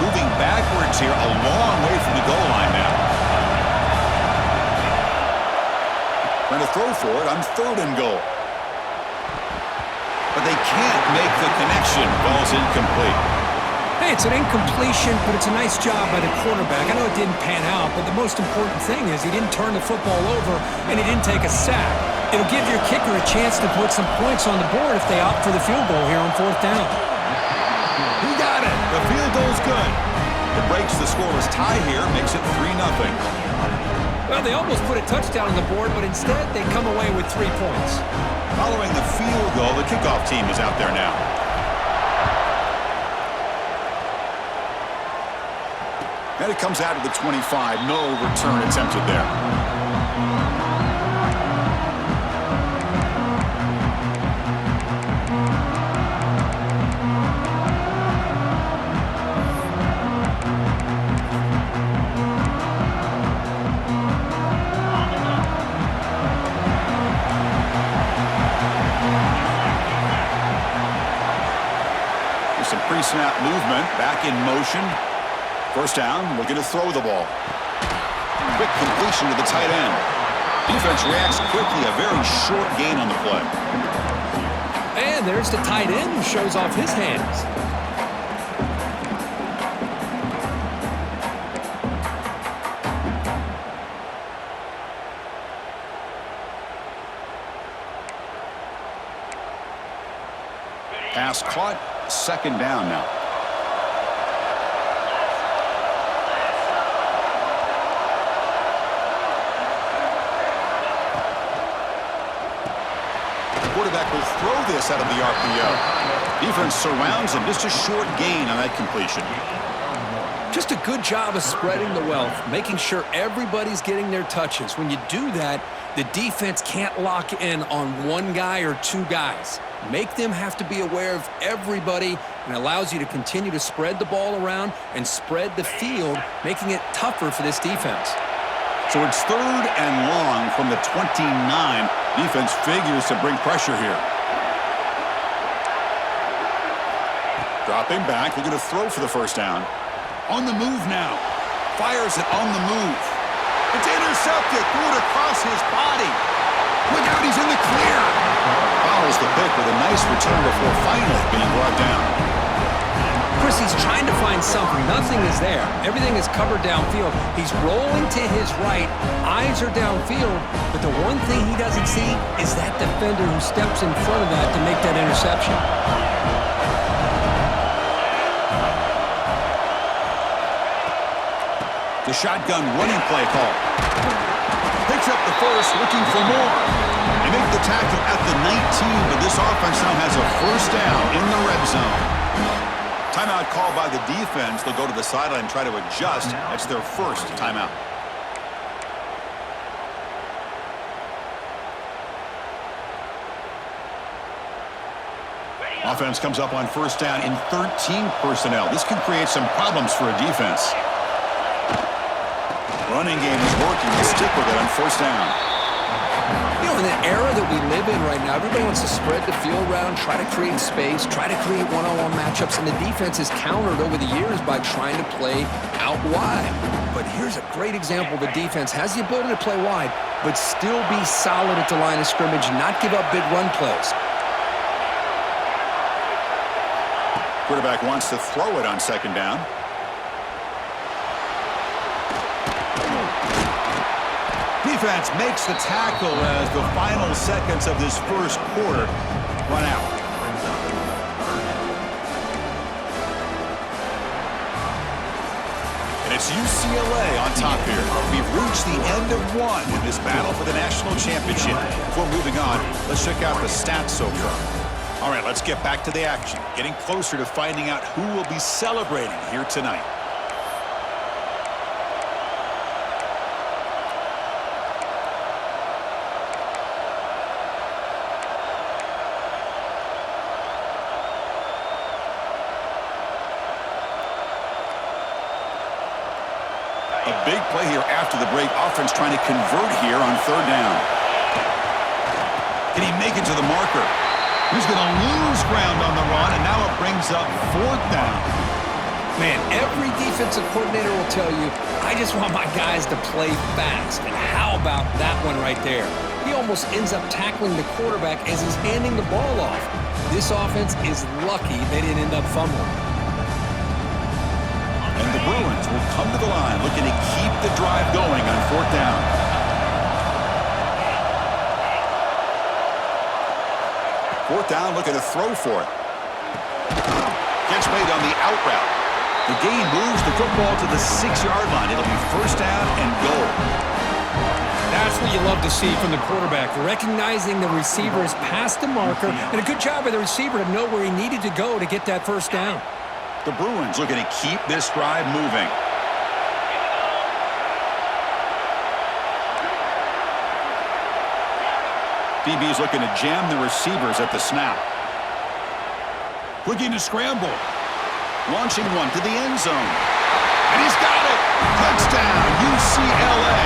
moving backwards here, a long way from the goal line now. Trying to throw for it on 3rd and goal. But they can't make the connection. Ball's incomplete. Hey, it's an incompletion, but it's a nice job by the quarterback. I know it didn't pan out, but the most important thing is he didn't turn the football over and he didn't take a sack. It'll give your kicker a chance to put some points on the board if they opt for the field goal here on 4th down. He got it. The field goal's good. It breaks the scoreless tie here, makes it 3-0. Well, they almost put a touchdown on the board, but instead they come away with 3 points. Following the field goal, the kickoff team is out there now. And it comes out of the 25. No return attempted there. There's some pre-snap movement. Back in motion. 1st down, looking to throw the ball. Quick completion to the tight end. Defense reacts quickly, a very short gain on the play. And there's the tight end who shows off his hands. Pass caught, 2nd down now. Quarterback will throw this out of the RPO. Defense surrounds him. Just a short gain on that completion. Just a good job of spreading the wealth, making sure everybody's getting their touches. When you do that, the defense can't lock in on one guy or 2 guys. Make them have to be aware of everybody, and allows you to continue to spread the ball around and spread the field, making it tougher for this defense. So it's 3rd and long from the 29. Defense figures to bring pressure here. Dropping back, looking to throw for the 1st down. On the move now. Fires it on the move. It's intercepted. Threw it across his body. Look out, he's in the clear. Follows the pick with a nice return before finally being brought down. Chris, he's trying to find something. Nothing is there. Everything is covered downfield. He's rolling to his right. Eyes are downfield. But the one thing he doesn't see is that defender who steps in front of that to make that interception. The shotgun running play call. Picks up the first, looking for more. They make the tackle at the 19, but this offense now has a 1st down in the red zone. Timeout called by the defense. They'll go to the sideline and try to adjust. That's their 1st timeout. Offense comes up on 1st down in 13 personnel. This can create some problems for a defense. Running game is working. They stick with it on 1st down. You know, in the era that we live in right now, everybody wants to spread the field around, try to create space, try to create one-on-one matchups, and the defense is countered over the years by trying to play out wide. But here's a great example. The defense has the ability to play wide, but still be solid at the line of scrimmage, not give up big run plays. Quarterback wants to throw it on 2nd down. Defense makes the tackle as the final seconds of this 1st quarter run out. And it's UCLA on top here. We've reached the end of one in this battle for the national championship. Before moving on, let's check out the stats so far. All right, let's get back to the action. Getting closer to finding out who will be celebrating here tonight. A big play here after the break. Offense trying to convert here on 3rd down. Can he make it to the marker? He's going to lose ground on the run, and now it brings up 4th down. Man, every defensive coordinator will tell you, I just want my guys to play fast. And how about that one right there? He almost ends up tackling the quarterback as he's handing the ball off. This offense is lucky they didn't end up fumbling. And the Bruins will come to the line looking to keep the drive going on 4th down. Fourth down, looking to throw for it. Catch made on the out route. The gain moves the football to the 6-yard line. It'll be 1st down and goal. That's what you love to see from the quarterback, recognizing the receiver is past the marker, and a good job by the receiver to know where he needed to go to get that 1st down. The Bruins looking to keep this drive moving. DB's looking to jam the receivers at the snap. Looking to scramble. Launching one to the end zone. And he's got it! Touchdown, UCLA!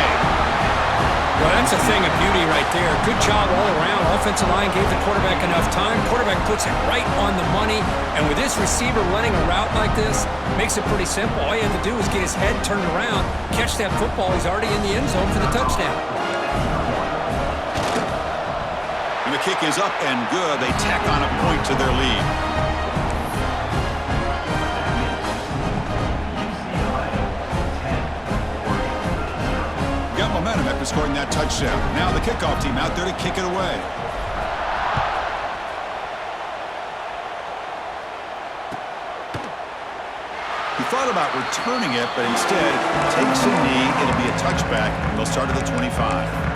Well, that's a thing of beauty right there. Good job all around. Offensive line gave the quarterback enough time. Quarterback puts it right on the money. And with this receiver running a route like this, makes it pretty simple. All you have to do is get his head turned around, catch that football. He's already in the end zone for the touchdown. And the kick is up and good. They tack on a point to their lead. Got momentum after scoring that touchdown. Now the kickoff team out there to kick it away. He thought about returning it, but instead takes a knee. It'll be a touchback. They'll start at the 25.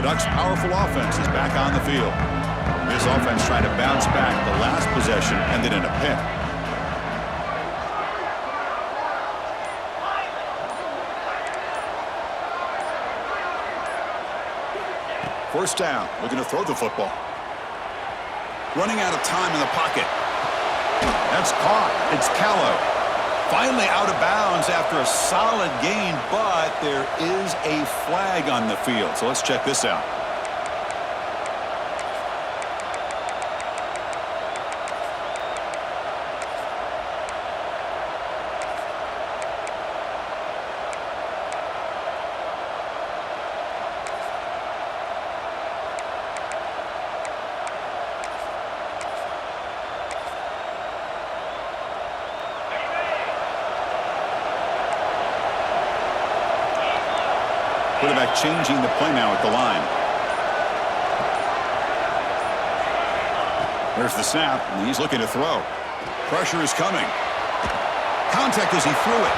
Ducks' powerful offense is back on the field. This offense trying to bounce back. The last possession ended in a pick. First down, looking to throw the football. Running out of time in the pocket. That's caught. It's Callow. Finally out of bounds after a solid gain, but there is a flag on the field. So let's check this out. Quarterback changing the play now at the line. There's the snap, and he's looking to throw. Pressure is coming. Contact as he threw it.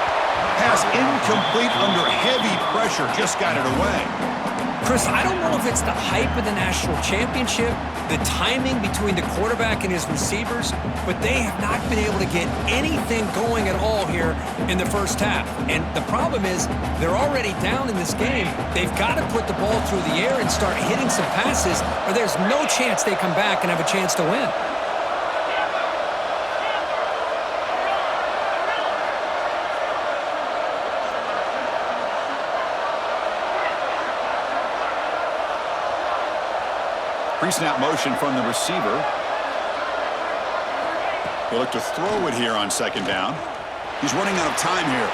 Pass incomplete under heavy pressure. Just got it away. Chris, I don't know if it's the hype of the national championship, the timing between the quarterback and his receivers, but they have not been able to get anything going at all here in the first half. And the problem is they're already down in this game. They've got to put the ball through the air and start hitting some passes, or there's no chance they come back and have a chance to win. Pre-snap motion from the receiver. He'll look to throw it here on 2nd down. He's running out of time here.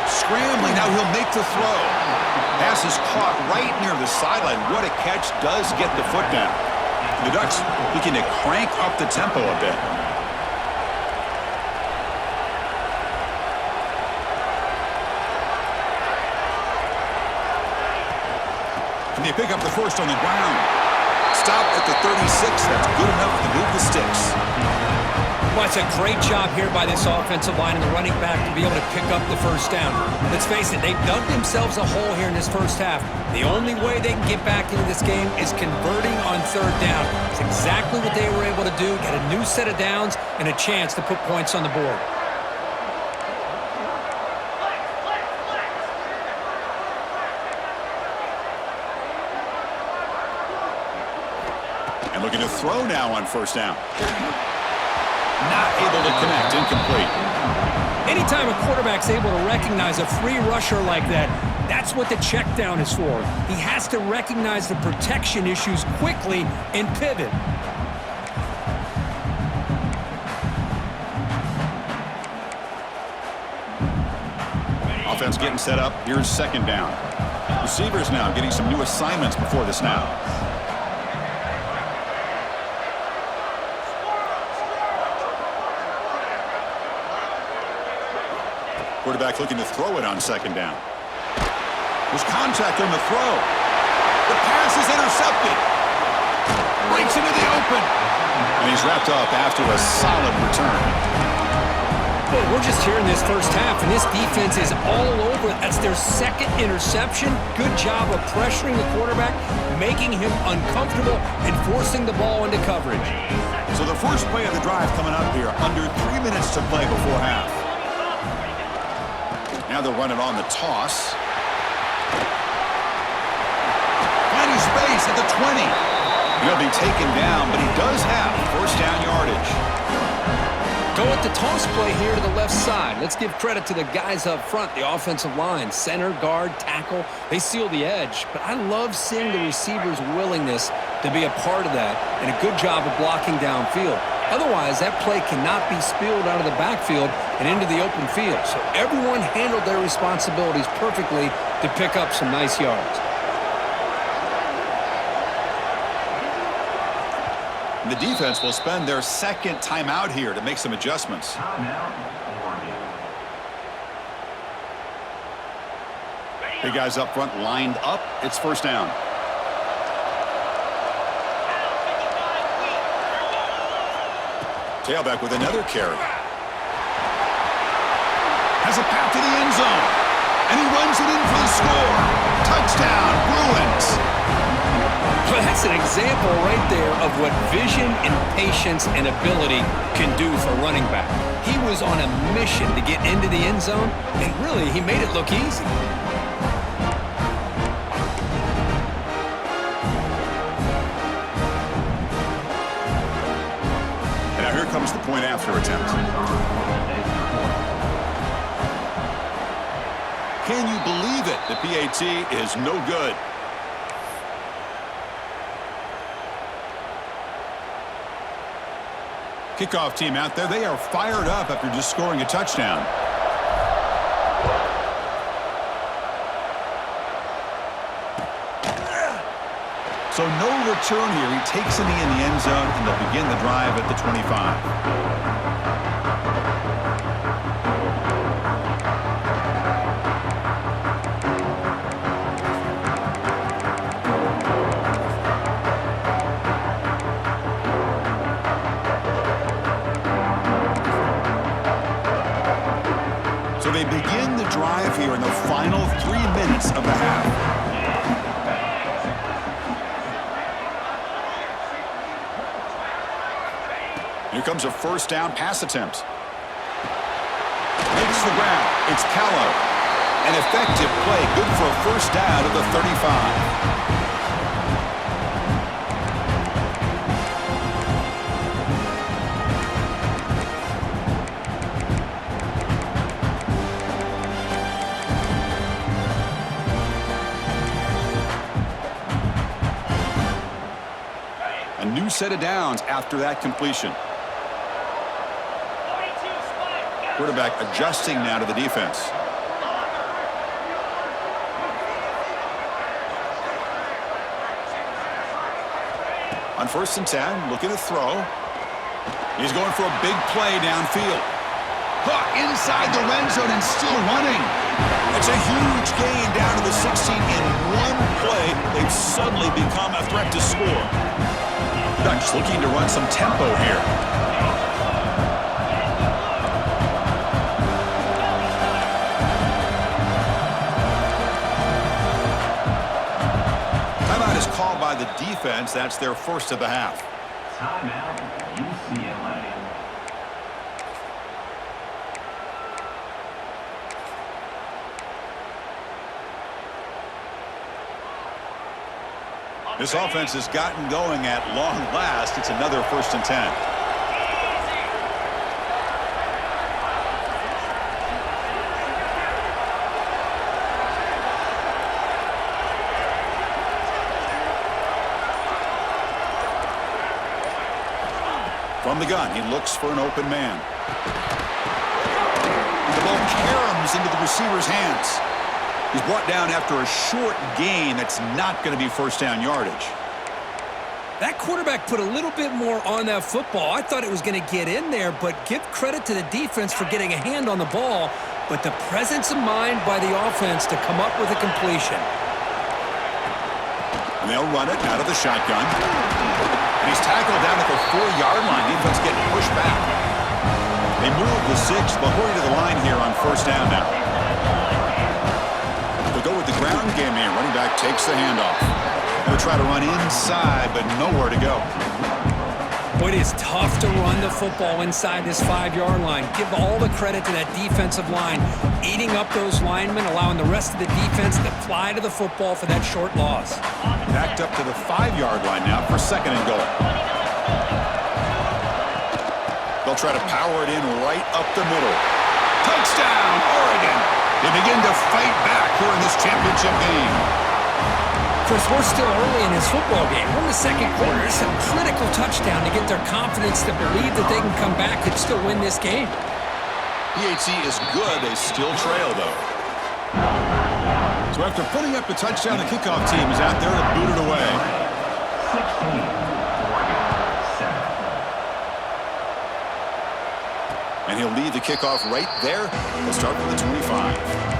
Scrambling, now he'll make the throw. Pass is caught right near the sideline. What a catch, does get the foot down. The Ducks looking to crank up the tempo a bit. And they pick up the first on the ground. Stop at the 36. That's good enough to move the sticks. Well, it's a great job here by this offensive line and the running back to be able to pick up the first down. Let's face it, they've dug themselves a hole here in this first half. The only way they can get back into this game is converting on 3rd down. It's exactly what they were able to do. Get a new set of downs and a chance to put points on the board. Looking to throw now on 1st down. Not able to connect, incomplete. Anytime a quarterback's able to recognize a free rusher like that, that's what the check down is for. He has to recognize the protection issues quickly and pivot. Offense getting set up. Here's second down. Receivers now getting some new assignments before the snap. Quarterback looking to throw it on second down. There's contact on the throw. The pass is intercepted. Breaks into the open. And he's wrapped up after a solid return. Boy, we're just here in this first half, and this defense is all over. That's their second interception. Good job of pressuring the quarterback, making him uncomfortable, and forcing the ball into coverage. So the first play of the drive coming up here, under 3 minutes to play before half. Now they'll run it on the toss. Finding space at the 20. He'll be taken down, but he does have first down yardage. Go with the toss play here to the left side. Let's give credit to the guys up front, the offensive line, center, guard, tackle. They seal the edge. But I love seeing the receiver's willingness to be a part of that and a good job of blocking downfield. Otherwise, that play cannot be spilled out of the backfield and into the open field. So everyone handled their responsibilities perfectly to pick up some nice yards. The defense will spend their second timeout here to make some adjustments. Big guys up front lined up. It's first down. Tailback with another carry. Has a path to the end zone. And he runs it in for the score. Touchdown, Bruins. Well, that's an example right there of what vision and patience and ability can do for a running back. He was on a mission to get into the end zone, and really, he made it look easy. And now here comes the point after attempt. Can you believe it? The PAT is no good. Kickoff team out there. They are fired up after just scoring a touchdown. So no return here. He takes it in the end zone, and they'll begin the drive at the 25. They begin the drive here in the final 3 minutes of the half. Here comes a first down pass attempt. Makes the grab. It's Callow. An effective play. Good for a first down at the 35. Set of downs after that completion. Quarterback adjusting now to the defense. On 1st and 10, looking to throw. He's going for a big play downfield. Inside the red zone and still running. It's a huge gain down to the 16 in one play. They've suddenly become a threat to score. Ducks looking to run some tempo here. Timeout is called by the defense. That's their first of the half. Timeout, UCLA. This offense has gotten going at long last. It's another 1st and 10. From the gun, he looks for an open man. The ball caroms into the receiver's hands. He's brought down after a short gain that's not going to be first down yardage. That quarterback put a little bit more on that football. I thought it was going to get in there, but give credit to the defense for getting a hand on the ball, but the presence of mind by the offense to come up with a completion. And they'll run it out of the shotgun. And he's tackled down at the 4-yard line. Defense getting pushed back. They move the 6. They'll hurry to the line here on first down now. They'll go with the ground game here. Running back takes the handoff. They'll try to run inside, but nowhere to go. Boy, it is tough to run the football inside this 5-yard line. Give all the credit to that defensive line, eating up those linemen, allowing the rest of the defense to fly to the football for that short loss. Backed up to the 5-yard line now for second and goal. They'll try to power it in right up the middle. Touchdown, Oregon! They begin to fight back here in this championship game. Chris, we're still early in this football game. We're in the second quarter. It's a critical touchdown to get their confidence to believe that they can come back and still win this game. PAT is good. They still trail, though. So after putting up the touchdown, the kickoff team is out there to boot it away. 16, Oregon, 7. And he'll lead the kickoff right there. They'll start from the 25.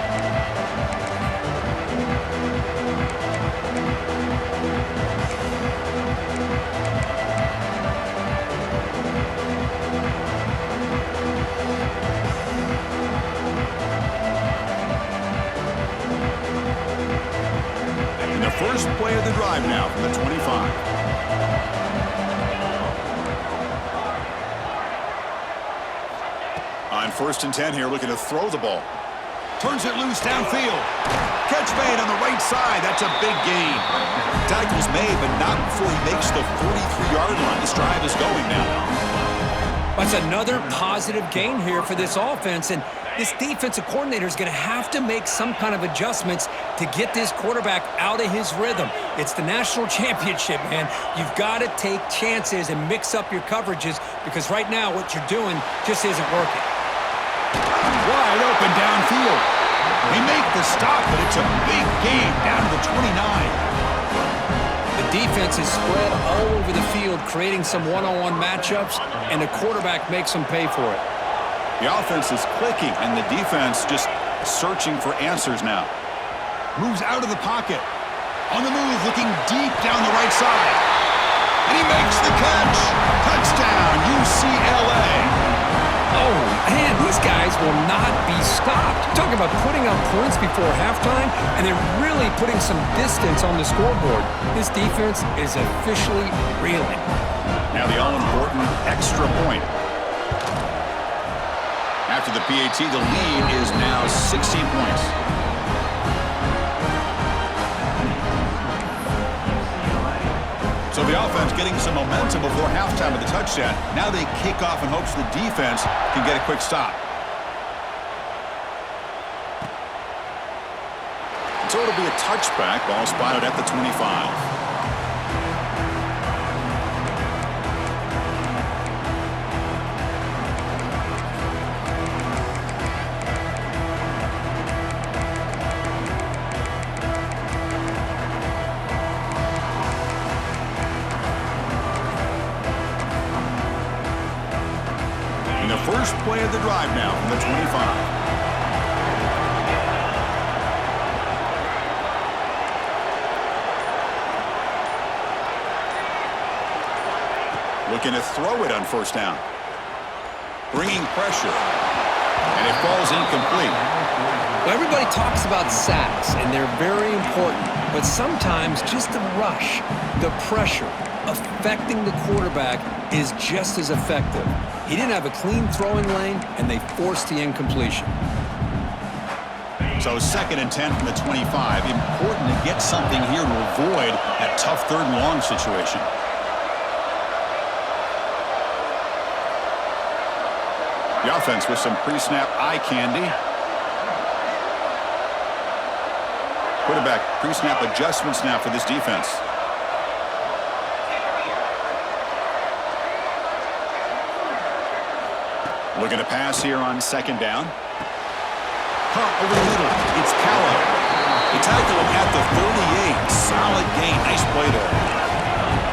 First play of the drive now from the 25. On 1st and 10 here, looking to throw the ball. Turns it loose downfield. Catch made on the right side. That's a big gain. Tackle's made, but not before he makes the 43-yard line. This drive is going now. That's another positive gain here for this offense, and this defensive coordinator is going to have to make some kind of adjustments to get this quarterback out of his rhythm. It's the national championship, man. You've got to take chances and mix up your coverages because right now what you're doing just isn't working. Wide open downfield. They make the stop, but it's a big gain down to the 29. The defense is spread all over the field, creating some one-on-one matchups, and the quarterback makes them pay for it. The offense is clicking, and the defense just searching for answers now. Moves out of the pocket. On the move, looking deep down the right side. And he makes the catch. Touchdown, UCLA. Oh, man, these guys will not be stopped. Talking about putting up points before halftime, and they're really putting some distance on the scoreboard. This defense is officially reeling. Now the all-important extra point. After the PAT, the lead is now 16 points. So the offense getting some momentum before halftime of the touchdown. Now they kick off in hopes the defense can get a quick stop. So it'll be a touchback. Ball spotted at the 25. First play of the drive now from the 25. Looking to throw it on first down. Bringing pressure. And it falls incomplete. Well, everybody talks about sacks, and they're very important. But sometimes just the rush, the pressure, affecting the quarterback is just as effective. He didn't have a clean throwing lane, and they forced the incompletion. So 2nd and 10 from the 25. Important to get something here to avoid that tough 3rd and long situation. The offense with some pre-snap eye candy. Quarterback pre-snap adjustments now for this defense. Looking to pass here on second down. Pump over the middle. It's Callow. The tackle him at the 38. Solid gain. Nice play there.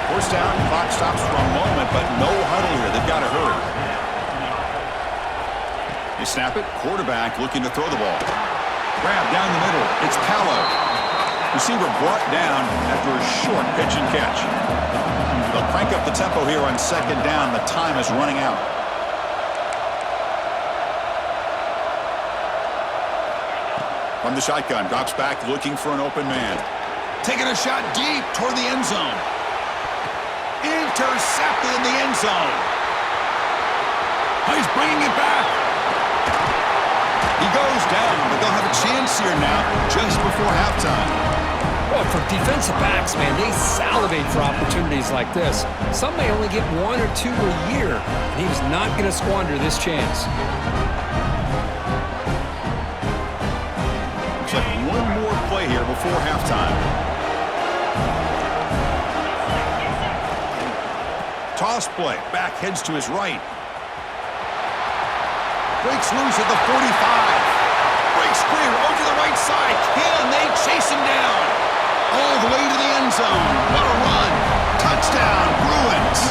First down. Clock stops for a moment, but no huddle here. They've got to hurry. They snap it. Quarterback looking to throw the ball. Grab down the middle. It's Callow. Receiver brought down after a short pitch and catch. They'll crank up the tempo here on second down. The time is running out. From the shotgun, drops back looking for an open man. Taking a shot deep toward the end zone. Intercepted in the end zone. Oh, he's bringing it back. He goes down, but they'll have a chance here now just before halftime. Well, for defensive backs, man, they salivate for opportunities like this. Some may only get 1 or 2 a year, and he was not going to squander this chance. Looks like one more play here before halftime. Toss play. Back heads to his right. Breaks loose at the 45. Breaks clear over the right side. Can they chase him down? All the way to the end zone. What a run. Touchdown, Bruins.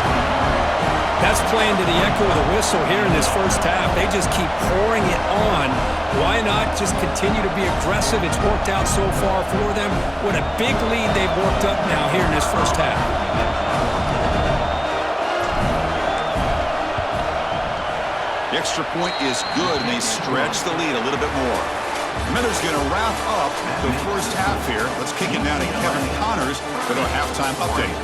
That's playing to the echo of the whistle here in this first half. They just keep pouring it on. Why not just continue to be aggressive? It's worked out so far for them. What a big lead they've worked up now here in this first half. The extra point is good, and they stretch the lead a little bit more. Miller's going to wrap up the first half here. Let's kick it down to Kevin Connors with our halftime update.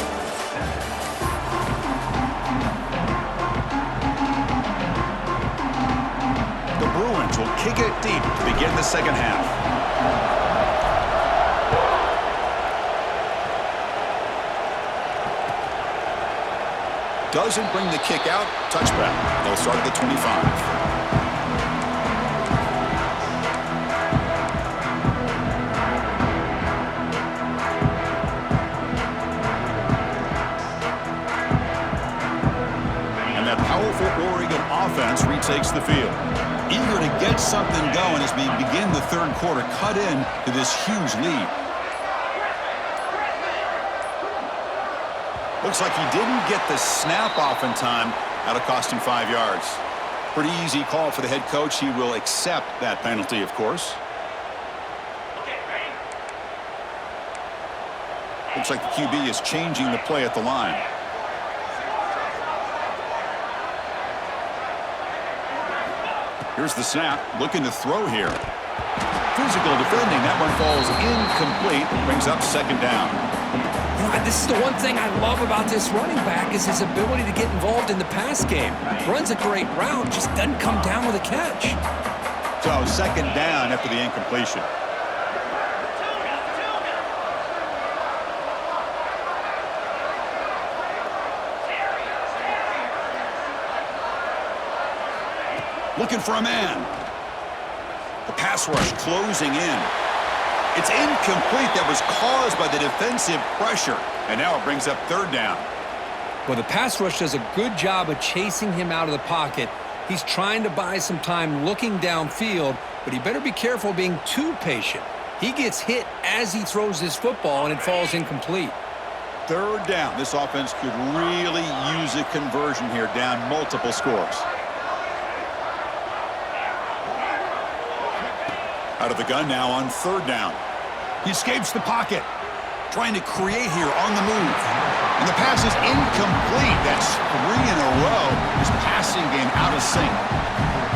The Bruins will kick it deep to begin the second half. Doesn't bring the kick out. Touchback. They'll start at the 25. Powerful Oregon offense retakes the field. Eager to get something going as we begin the third quarter. Cut in to this huge lead. Looks like he didn't get the snap off in time. That'll cost him 5 yards. Pretty easy call for the head coach. He will accept that penalty, of course. Looks like the QB is changing the play at the line. Here's the snap, looking to throw here. Physical defending, that one falls incomplete, brings up second down. This is the one thing I love about this running back is his ability to get involved in the pass game. Runs a great route, just doesn't come down with a catch. So second down after the incompletion. Looking for a man. The pass rush closing in. It's incomplete. That was caused by the defensive pressure. And now it brings up third down. Well, the pass rush does a good job of chasing him out of the pocket. He's trying to buy some time looking downfield, but he better be careful being too patient. He gets hit as he throws his football, and it falls incomplete. Third down. This offense could really use a conversion here, down multiple scores. Out of the gun now on third down. He escapes the pocket. Trying to create here on the move. And the pass is incomplete. That's 3 in a row. His passing game out of sync.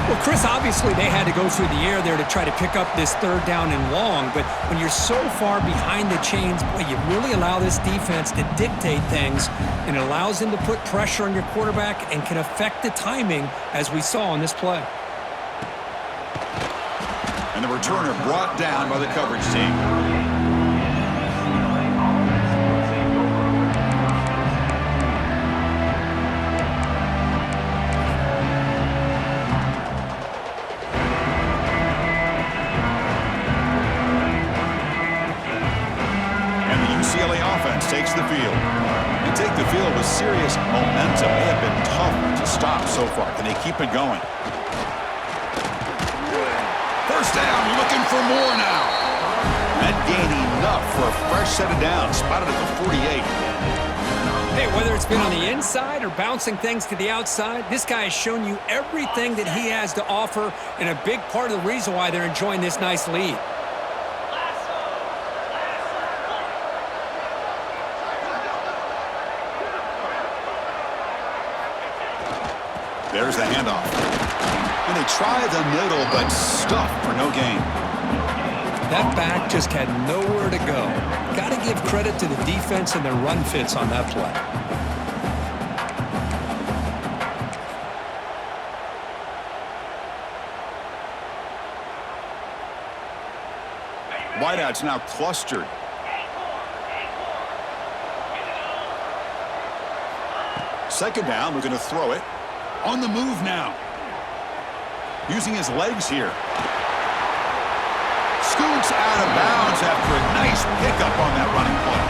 Well, Chris, obviously they had to go through the air there to try to pick up this third down and long. But when you're so far behind the chains, boy, you really allow this defense to dictate things. And it allows them to put pressure on your quarterback and can affect the timing, as we saw on this play. And the returner brought down by the coverage team. And the UCLA offense takes the field. They take the field with serious momentum may have been tough to stop so far. Can they keep it going? First down, looking for more now. That gain enough for a fresh set of downs, spotted at the 48. Hey, whether it's been on the inside or bouncing things to the outside, this guy has shown you everything that he has to offer, and a big part of the reason why they're enjoying this nice lead. There's the handoff. And they try the middle, but stuffed for no gain. That back just had nowhere to go. Got to give credit to the defense and their run fits on that play. Wideouts now clustered. Second down, looking to throw it. On the move now. Using his legs here. Scoots out of bounds after a nice pickup on that running play.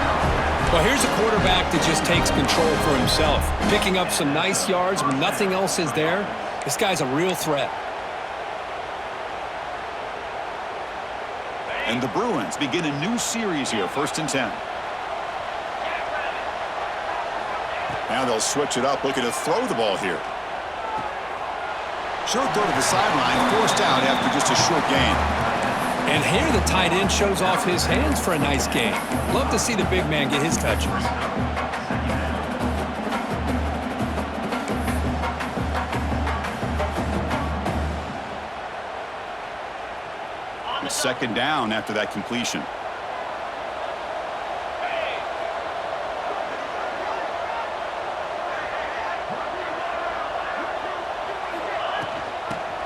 Well, here's a quarterback that just takes control for himself. Picking up some nice yards when nothing else is there. This guy's a real threat. And the Bruins begin a new series here, 1st and 10. Now they'll switch it up, looking to throw the ball here. Short throw to the sideline, forced out after just a short gain. And here the tight end shows off his hands for a nice gain. Love to see the big man get his touches. Second down after that completion.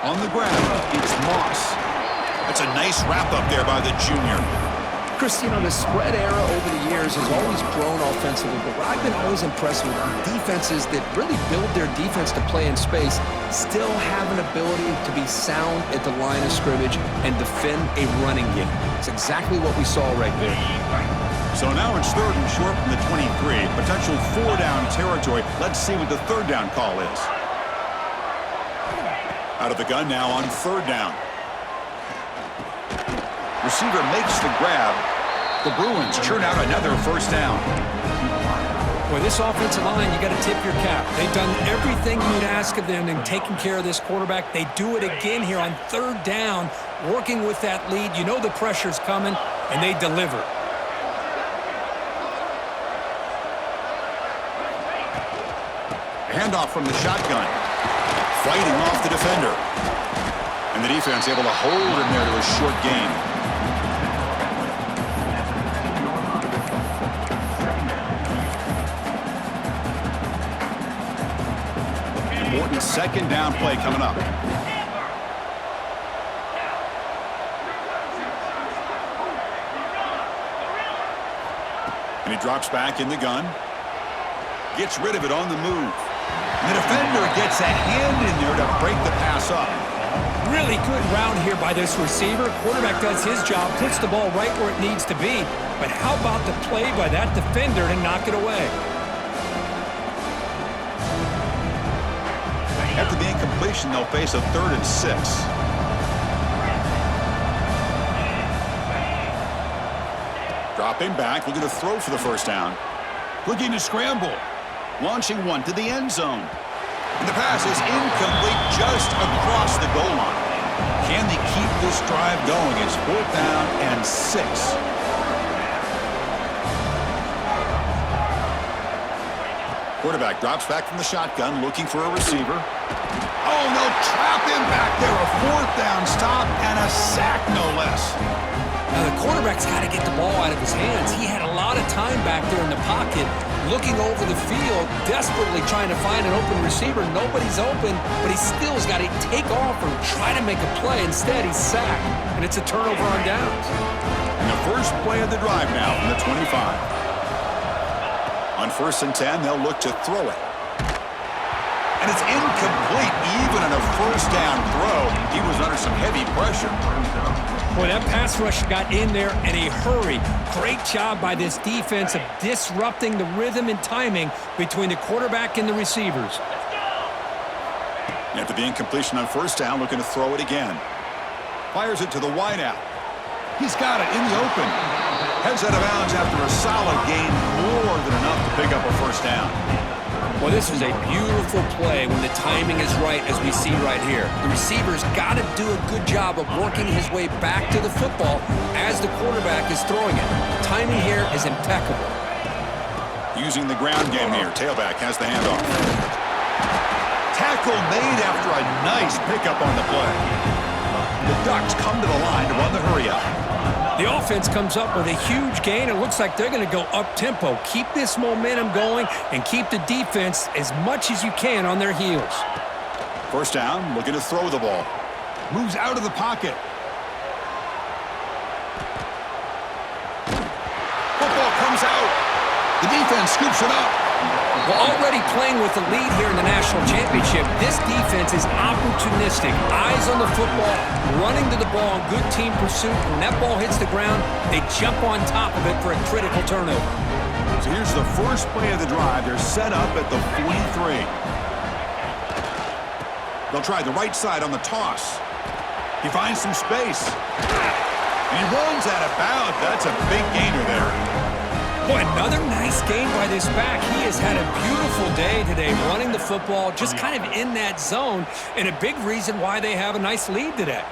On the ground, it's Moss. That's a nice wrap-up there by the junior. Chris, you know, the spread era over the years has always grown offensively, but what I've been always impressed with defenses that really build their defense to play in space still have an ability to be sound at the line of scrimmage and defend a running game. It's exactly what we saw right there. So now it's 3rd and short from the 23. Potential 4-down territory. Let's see what the 3rd down call is. Out of the gun now on 3rd down. Receiver makes the grab. The Bruins churn out another 1st down. Boy, this offensive line, you got to tip your cap. They've done everything you'd ask of them in taking care of this quarterback. They do it again here on 3rd down, working with that lead. You know the pressure's coming, and they deliver. Handoff from the shotgun. Fighting off the defender. And the defense able to hold him there to a short gain. Important 2nd down play coming up. And he drops back in the gun. Gets rid of it on the move. And the defender gets a hand in there to break the pass up. Really good round here by this receiver. Quarterback does his job, puts the ball right where it needs to be. But how about the play by that defender to knock it away? After the incompletion, they'll face a 3rd and 6. Dropping back, looking to throw for the 1st down. Looking to scramble. Launching one to the end zone. And the pass is incomplete just across the goal line. Can they keep this drive going? It's 4th down and 6. Quarterback drops back from the shotgun, looking for a receiver. Oh, no, trap him back there. A 4th down stop and a sack, no less. Now, the quarterback's got to get the ball out of his hands. He had a lot of time back there in the pocket, looking over the field, desperately trying to find an open receiver. Nobody's open, but he still's got to take off or try to make a play. Instead, he's sacked, and it's a turnover on downs. And the first play of the drive now from the 25. On 1st and 10, they'll look to throw it. And it's incomplete, even on a 1st down throw. He was under some heavy pressure. Boy, that pass rush got in there in a hurry. Great job by this defense of disrupting the rhythm and timing between the quarterback and the receivers. After the incompletion on first down, looking to throw it again. Fires it to the wideout. He's got it in the open. Heads out of bounds after a solid gain, more than enough to pick up a first down. Well, this is a beautiful play when the timing is right, as we see right here. The receiver's got to do a good job of working his way back to the football as the quarterback is throwing it. Timing here is impeccable. Using the ground game here. Tailback has the handoff. Tackle made after a nice pickup on the play. The Ducks come to the line to run the hurry-up. The offense comes up with a huge gain. It looks like they're going to go up-tempo. Keep this momentum going and keep the defense as much as you can on their heels. First down, looking to throw the ball. Moves out of the pocket. Football comes out. The defense scoops it up. Well, already playing with the lead here in the national championship, this defense is opportunistic. Eyes on the football, running to the ball in good team pursuit. When that ball hits the ground, they jump on top of it for a critical turnover. So here's the first play of the drive. They're set up at the 43. They'll try the right side on the toss. He finds some space. And he runs out of bounds. That's a big gainer there. Boy, another nice game by this back. He has had a beautiful day today running the football, just kind of in that zone, and a big reason why they have a nice lead today.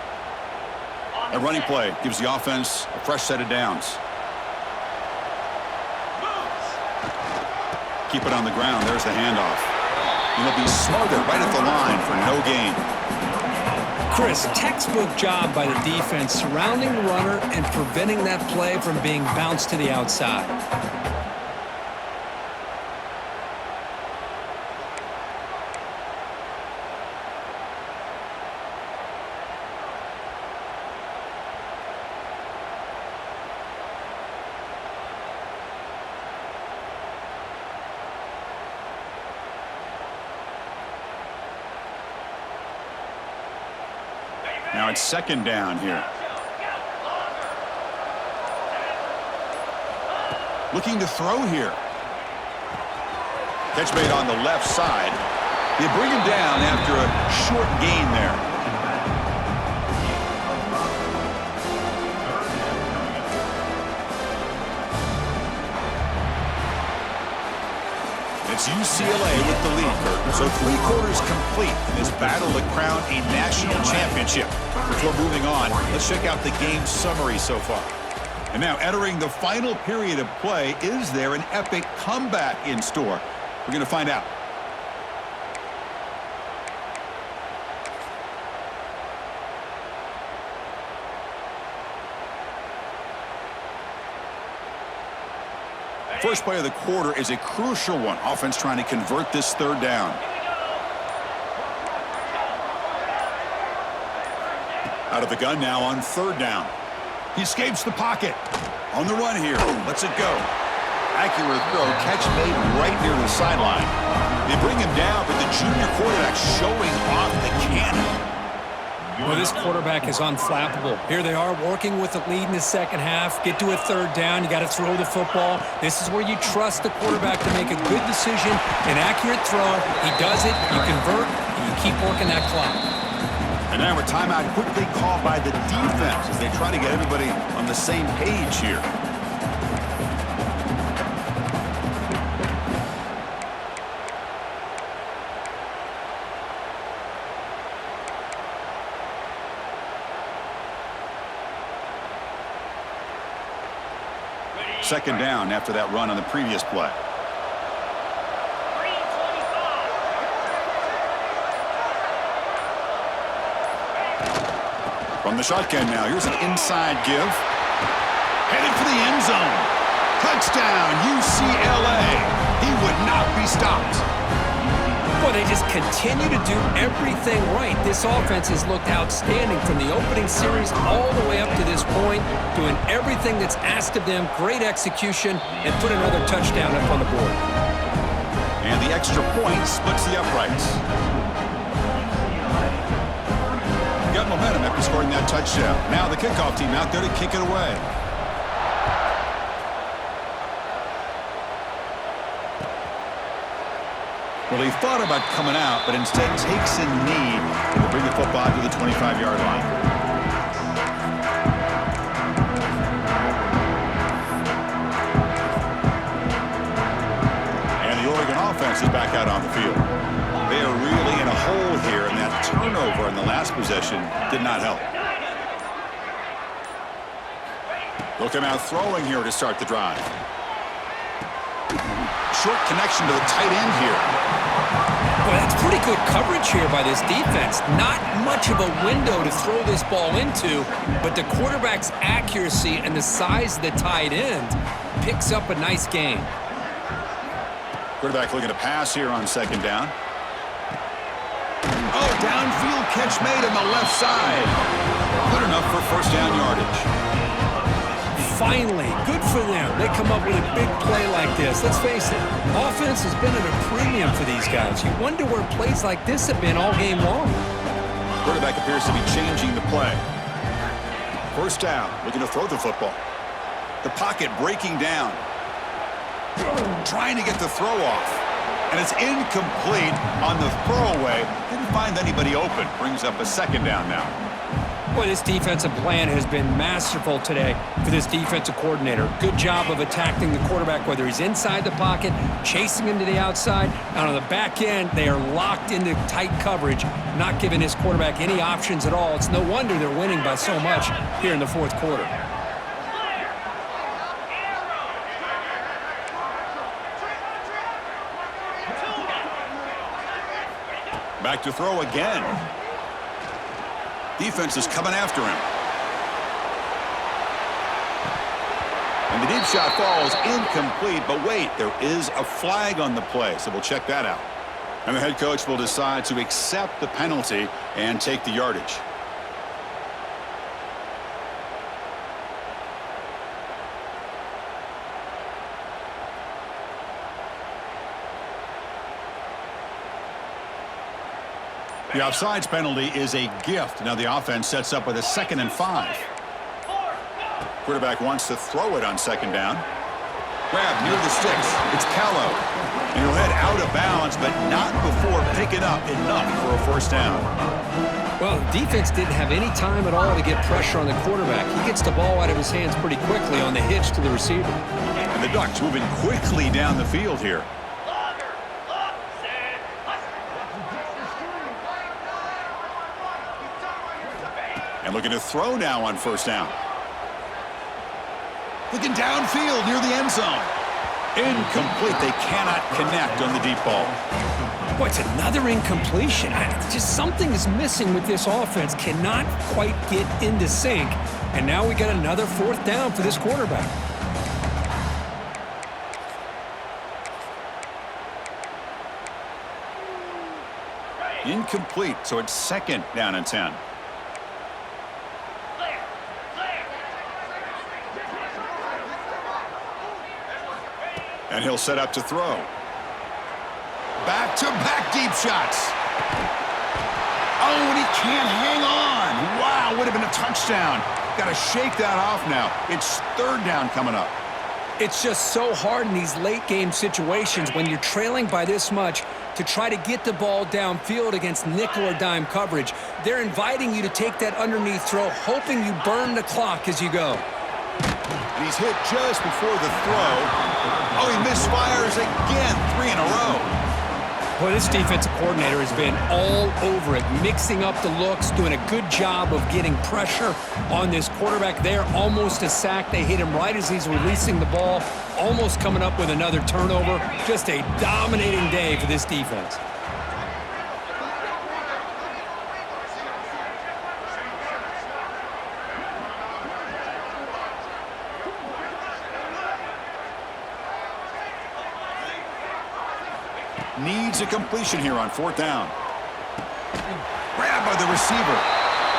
A running play gives the offense a fresh set of downs. Keep it on the ground. There's the handoff. And he'll be smothered right at the line for no gain. Chris, textbook job by the defense surrounding the runner and preventing that play from being bounced to the outside. Now it's second down here. Looking to throw here. Catch made on the left side. They bring him down after a short gain there. It's UCLA with the lead, Kurt. So 3 quarters complete in this battle to crown a national championship. Before moving on, let's check out the game summary so far. And now entering the final period of play, is there an epic comeback in store? We're going to find out. First play of the quarter is a crucial one. Offense trying to convert this third down. Out of the gun now on third down. He escapes the pocket. On the run here. Lets it go. Accurate throw. Catch made right near the sideline. They bring him down, but the junior quarterback showing off the cannon. Well, this quarterback is unflappable. Here they are working with the lead in the second half. Get to a third down. You got to throw the football. This is where you trust the quarterback to make a good decision, an accurate throw. He does it. You convert, and you keep working that clock. And now a timeout quickly called by the defense as they try to get everybody on the same page here. Second down after that run on the previous play. From the shotgun now, here's an inside give. Headed for the end zone. Touchdown, UCLA. He would not be stopped. Well, they just continue to do everything right. This offense has looked outstanding from the opening series all the way up to this point, doing everything that's asked of them, great execution, and put another touchdown up on the board. And the extra point splits the uprights. Got momentum after scoring that touchdown. Now the kickoff team out there to kick it away. Well, he thought about coming out, but instead takes a knee to bring the football to the 25-yard line. And the Oregon offense is back out on the field. They are really in a hole here, and that turnover in the last possession did not help. Look at him out throwing here to start the drive. Short connection to the tight end here. Boy, that's pretty good coverage here by this defense. Not much of a window to throw this ball into, but the quarterback's accuracy and the size of the tight end picks up a nice gain. Quarterback looking to pass here on second down. Oh, downfield catch made on the left side. Good enough for first down yardage. Finally, good for them. They come up with a big play like this. Let's face it, offense has been at a premium for these guys. You wonder where plays like this have been all game long. Quarterback appears to be changing the play. First down, looking to throw the football. The pocket breaking down. Trying to get the throw off. And it's incomplete on the throwaway. Didn't find anybody open. Brings up a second down now. Boy, this defensive plan has been masterful today for this defensive coordinator. Good job of attacking the quarterback, whether he's inside the pocket, chasing him to the outside, and on the back end, they are locked into tight coverage, not giving his quarterback any options at all. It's no wonder they're winning by so much here in the fourth quarter. Back to throw again. Defense is coming after him. And the deep shot falls incomplete, but wait, there is a flag on the play, so we'll check that out. And the head coach will decide to accept the penalty and take the yardage. The offsides penalty is a gift. Now the offense sets up with a 2nd and 5. Quarterback wants to throw it on second down. Grab near the sticks. It's Callow. And he'll head out of bounds, but not before picking up enough for a first down. Well, the defense didn't have any time at all to get pressure on the quarterback. He gets the ball out of his hands pretty quickly on the hitch to the receiver. And the Ducks moving quickly down the field here. And looking to throw now on first down. Looking downfield near the end zone. Incomplete. They cannot connect on the deep ball. Boy, it's another incompletion. Just something is missing with this offense. Cannot quite get into sync. And now we got another fourth down for this quarterback. Incomplete. So it's 2nd down and 10. And he'll set up to throw. Back-to-back deep shots. Oh, and he can't hang on. Wow, would have been a touchdown. Got to shake that off now. It's 3rd down coming up. It's just so hard in these late-game situations when you're trailing by this much to try to get the ball downfield against nickel or dime coverage. They're inviting you to take that underneath throw, hoping you burn the clock as you go. And he's hit just before the throw. Oh, he misfires again, 3 in a row. Boy, this defensive coordinator has been all over it, mixing up the looks, doing a good job of getting pressure on this quarterback there. Almost a sack. They hit him right as he's releasing the ball, almost coming up with another turnover. Just a dominating day for this defense. Needs a completion here on 4th down. Grabbed by the receiver.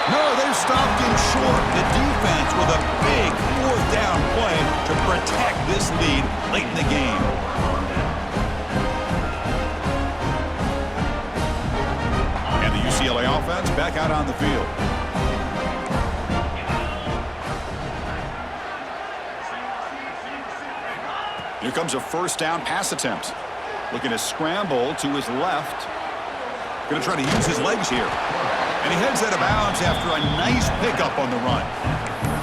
No, they've stopped him short. The defense with a big 4th down play to protect this lead late in the game. And the UCLA offense back out on the field. Here comes a first down pass attempt. Looking to scramble to his left. Going to try to use his legs here. And he heads out of bounds after a nice pickup on the run.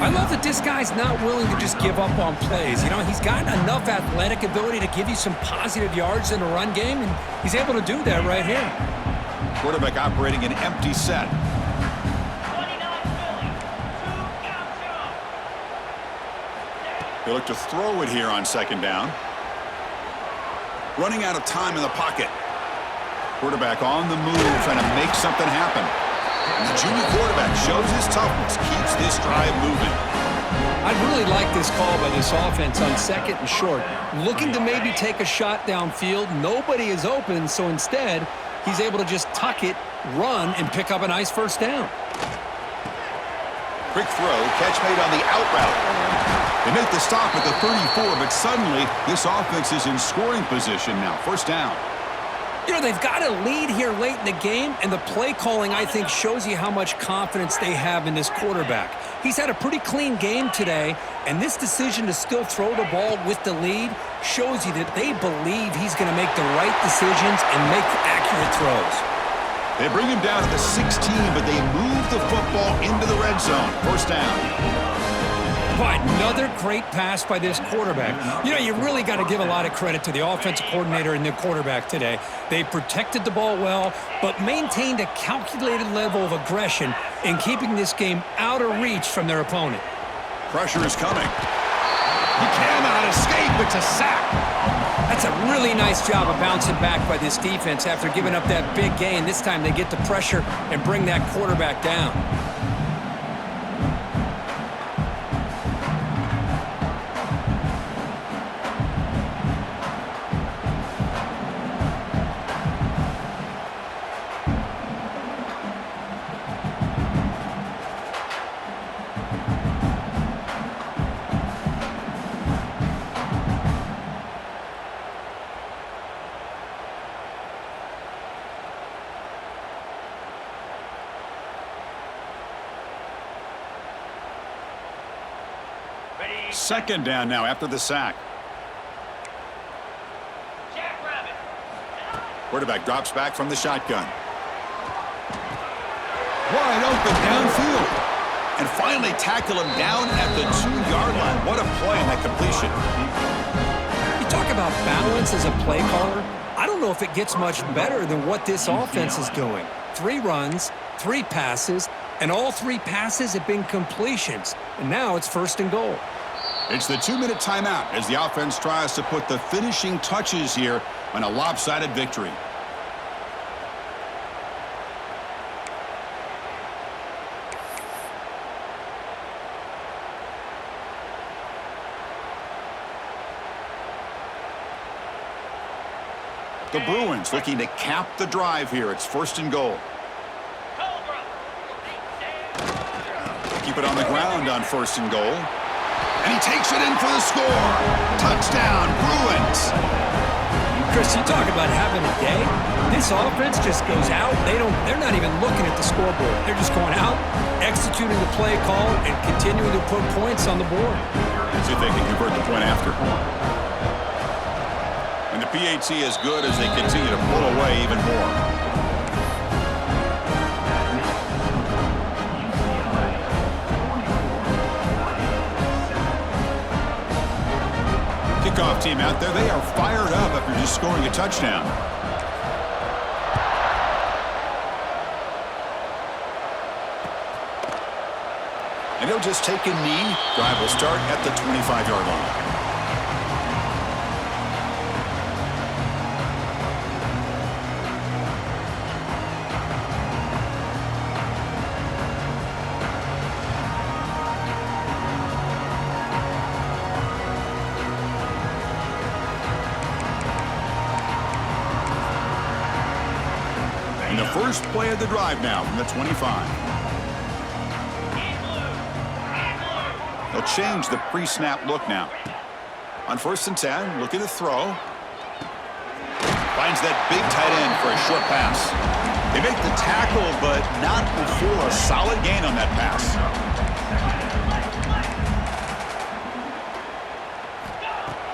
I love that this guy's not willing to just give up on plays. You know, he's got enough athletic ability to give you some positive yards in the run game, and he's able to do that right here. Quarterback operating an empty set. He'll look to throw it here on second down. Running out of time in the pocket. Quarterback on the move, trying to make something happen. And the junior quarterback shows his toughness, keeps this drive moving. I really like this call by this offense on second and short. Looking to maybe take a shot downfield. Nobody is open, so instead, he's able to just tuck it, run, and pick up a nice first down. Quick throw, catch made on the out route. They make the stop at the 34, but suddenly this offense is in scoring position now. First down. You know, they've got a lead here late in the game, and the play calling, I think, shows you how much confidence they have in this quarterback. He's had a pretty clean game today, and this decision to still throw the ball with the lead shows you that they believe he's going to make the right decisions and make accurate throws. They bring him down to the 16, but they move the football into the red zone. First down. But another great pass by this quarterback. You know, you really got to give a lot of credit to the offensive coordinator and the quarterback today. They protected the ball well, but maintained a calculated level of aggression in keeping this game out of reach from their opponent. Pressure is coming. He cannot escape. It's a sack. That's a really nice job of bouncing back by this defense after giving up that big gain. This time they get the pressure and bring that quarterback down. Second down now after the sack. Quarterback drops back from the shotgun. Wide open downfield. And finally tackle him down at the 2-yard line. What a play on that completion. You talk about balance as a play caller. I don't know if it gets much better than what this offense is doing. 3 runs, 3 passes, and all 3 passes have been completions. And now it's first and goal. It's the 2-minute timeout as the offense tries to put the finishing touches here on a lopsided victory. The Bruins looking to cap the drive here. It's first and goal. Keep it on the ground on first and goal. And he takes it in for the score. Touchdown, Bruins. Chris, you talk about having a day. This offense just goes out. They're not even looking at the scoreboard. They're just going out, executing the play call, and continuing to put points on the board. See if they can convert the point after. And the PAT is good as they continue to pull away even more. Kickoff team out there. They are fired up after just scoring a touchdown. And he'll just take a knee. Drive will start at the 25-yard line. First play of the drive now from the 25. They'll change the pre-snap look now. On first and 10, looking to throw. Finds that big tight end for a short pass. They make the tackle, but not before a solid gain on that pass.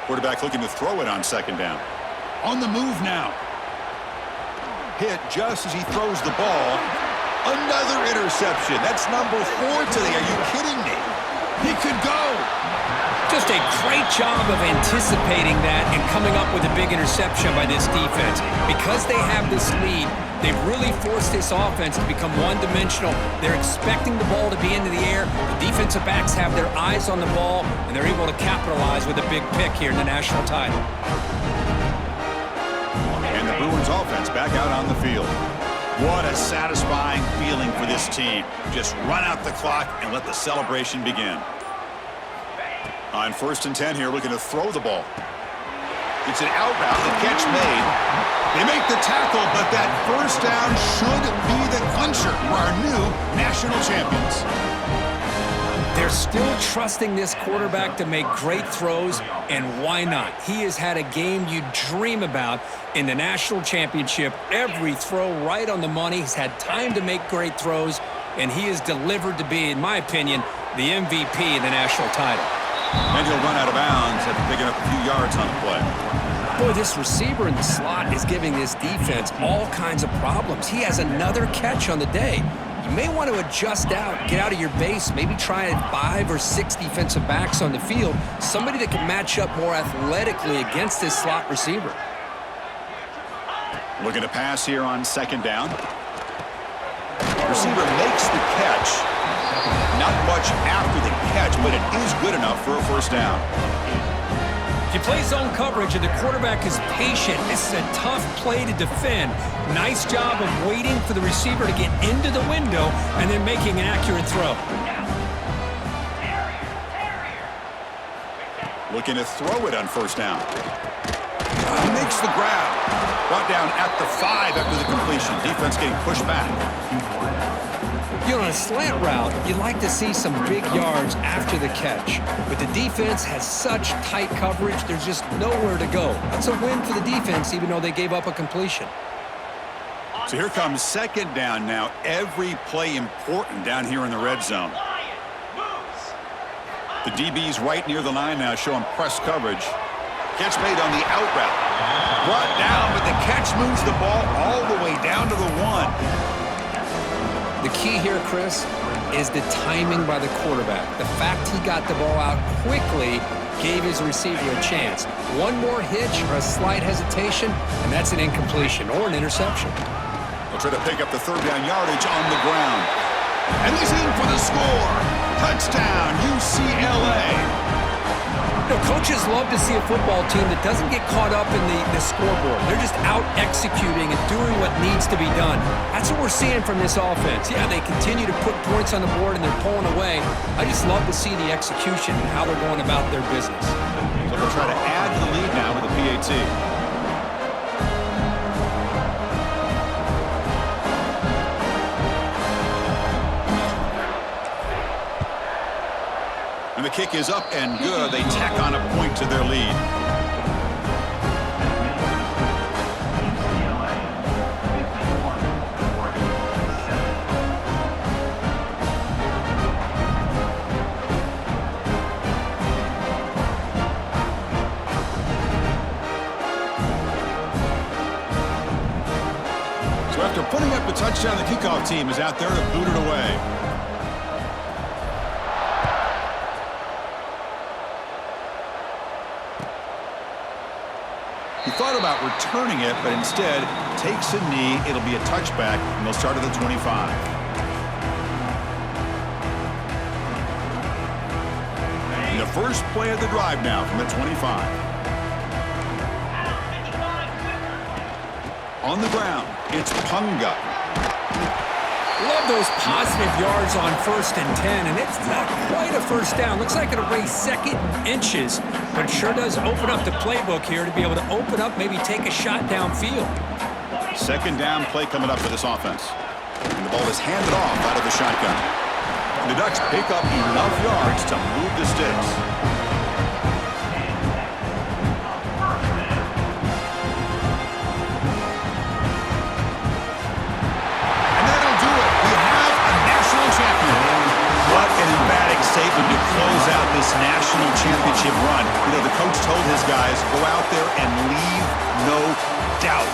Quarterback looking to throw it on second down. On the move now. Hit just as he throws the ball. Another interception. That's number 4 today. Are you kidding me? He could go. Just a great job of anticipating that and coming up with a big interception by this defense. Because they have this lead, they've really forced this offense to become one-dimensional. They're expecting the ball to be into the air. The defensive backs have their eyes on the ball, and they're able to capitalize with a big pick here in the national title. And the Bruins offense back out on the field. What a satisfying feeling for this team. Just run out the clock and let the celebration begin. On 1st and 10 here, looking to throw the ball. It's an out route, the catch made. They make the tackle, but that first down should be the clincher for our new national champions. They're still trusting this quarterback to make great throws, and why not? He has had a game you dream about in the national championship. Every throw right on the money. He's had time to make great throws, and he is delivered to be, in my opinion, the MVP in the national title. And he'll run out of bounds after picking up a few yards on the play. Boy, this receiver in the slot is giving this defense all kinds of problems. He has another catch on the day. You may want to adjust out, get out of your base, maybe try 5 or 6 defensive backs on the field, somebody that can match up more athletically against this slot receiver. Looking to pass here on 2nd down. Receiver makes the catch. Not much after the catch, but it is good enough for a first down. If you play zone coverage and the quarterback is patient, this is a tough play to defend. Nice job of waiting for the receiver to get into the window and then making an accurate throw. Looking to throw it on 1st down. He makes the grab. Brought down at the 5 after the completion. Defense getting pushed back. You know, on a slant route, you'd like to see some big yards after the catch. But the defense has such tight coverage, there's just nowhere to go. That's a win for the defense, even though they gave up a completion. So here comes 2nd down now. Every play important down here in the red zone. The DB's right near the line now, showing press coverage. Catch made on the out route. Brought down, but the catch moves the ball all the way down to the 1. The key here, Chris, is the timing by the quarterback. The fact he got the ball out quickly gave his receiver a chance. One more hitch or a slight hesitation, and that's an incompletion or an interception. They'll try to pick up the 3rd down yardage on the ground. And he's in for the score. Touchdown, UCLA. You know, coaches love to see a football team that doesn't get caught up in the scoreboard. They're just out executing and doing what needs to be done. That's what we're seeing from this offense. Yeah, they continue to put points on the board and they're pulling away. I just love to see the execution and how they're going about their business. So they'll try to add to the lead now with a PAT. And the kick is up and good. They tack on a point to their lead. So after putting up the touchdown, the kickoff team is out there to boot it away. He thought about returning it, but instead takes a knee. It'll be a touchback, and they'll start at the 25. And the first play of the drive now from the 25. On the ground, it's Punga. Love those positive yards on 1st and 10, and it's not quite a first down. Looks like it'll raise 2nd inches, but it sure does open up the playbook here to be able to open up, maybe take a shot downfield. 2nd down play coming up for this offense. And the ball is handed off out of the shotgun. And the Ducks pick up enough yards to move the sticks. Statement to close out this national championship run, the coach told his guys, go out there and leave no doubt.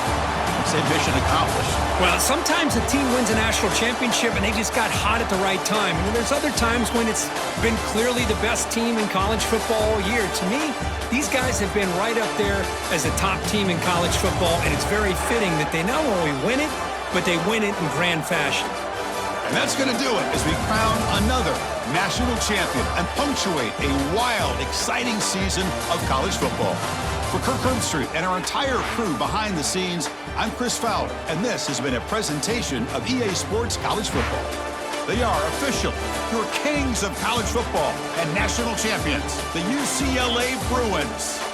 Say mission accomplished. Well, sometimes a team wins a national championship and they just got hot at the right time. And then there's other times when it's been clearly the best team in college football all year. To me, these guys have been right up there as a top team in college football, and it's very fitting that they not only win it, but they win it in grand fashion. And that's going to do it as we crown another national champion and punctuate a wild, exciting season of college football. For Kirk Herbstreit and our entire crew behind the scenes, I'm Chris Fowler, and this has been a presentation of EA Sports College Football. They are official, your kings of college football and national champions, the UCLA Bruins.